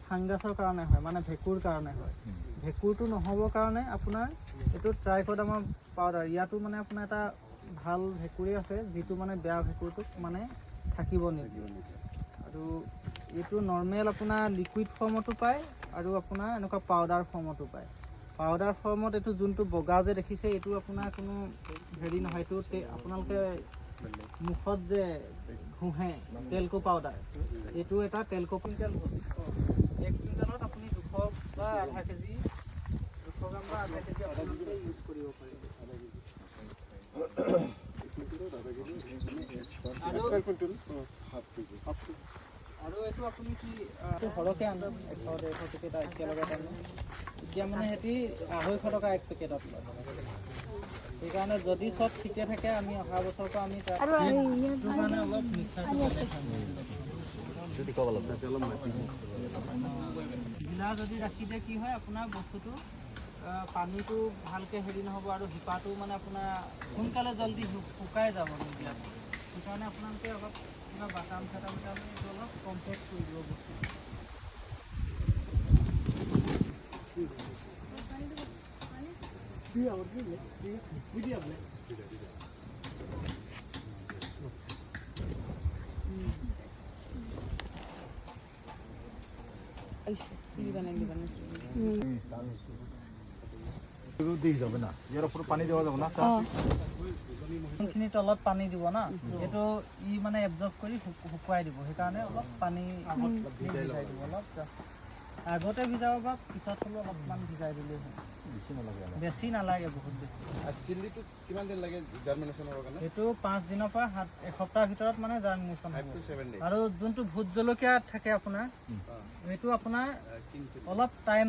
ফাংগাছৰ কাৰণে হয়, মানে ভেঁকুৰ কাৰণে হয়। ভেঁকুৰটো নহ'বৰ কাৰণে আপোনাৰ এইটো ট্ৰাইকোডাৰ্মা পাউডাৰ, ইয়াতো মানে আপোনাৰ এটা ভাল ভেঁকুৰি আছে যিটো মানে বেয়া ভেঁকুৰটোক মানে থাকিব নিদিয়ে। আৰু এইটো নৰ্মেল আপোনাৰ লিকুইড ফৰ্মতো পায় আৰু আপোনাৰ এনেকুৱা পাউডাৰ ফৰ্মতো পায়। পাউডাৰ ফৰ্মত এইটো যোনটো বগা যে দেখিছে এইটো আপোনাৰ কোনো হেৰি নহয়, এইটো আপোনালোকে মুখত যে ঘঁহে তেলকো পাউডাৰ, এইটো এটা তেলকো কুইণ্টেল 1 কুইণ্টেলত আপুনি 200 বা আধা কেজি 200 গ্ৰাম বা আধা কেজি আপোনালোকে ইউজ কৰিব পাৰিব। আৰু এইটো আপুনি কি সৰহকৈ আনে 100-150 পেকেট একেলগে আনে, এতিয়া মানে সিহঁতি 250 টকা 1 পেকেটত লয়। সেইকাৰণে যদি চব ঠিকে থাকে আমি অহা বছৰৰ পৰা আমি কাৰণে অলপ ঢিলা যদি ৰাখি দিয়ে কি হয় আপোনাৰ বস্তুটো পানীটো ভালকৈ হেৰি নহ'ব আৰু শিপাটো মানে আপোনাৰ সোনকালে জল্দি শুকাই যাব নিদিয়াকৈ। সেইকাৰণে আপোনালোকে অলপ কিবা বাটাম চাটাম অলপ কম্পেক্ট কৰি দিব বস্তু। পানী দেওয়া যাব না, যোনখিনি তলত পানী দিব না, এইটো ই মানে এবজৰ্ব কৰি শুকুৱাই দিব। সেইকাৰণে অলপ পানী ভিজাই দিব, অলপ আগতে ভিজাব বা পিছত হ'লেও অলপমান ভিজাই দিলেই হয়। বেছি নালাগে, বহুত বেছি। চিলিটো কিমান দিন লাগে জাৰ্মিনেশ্যনৰ কাৰণে? এইটো 5 দিনৰ পৰা এসপ্তাহৰ ভিতৰত মানে জাৰ্মিনেশ্যন হ'ব। আৰু যোনটো ভোট জলকীয়া থাকে আপোনাৰ, এইটো আপোনাৰ অলপ টাইম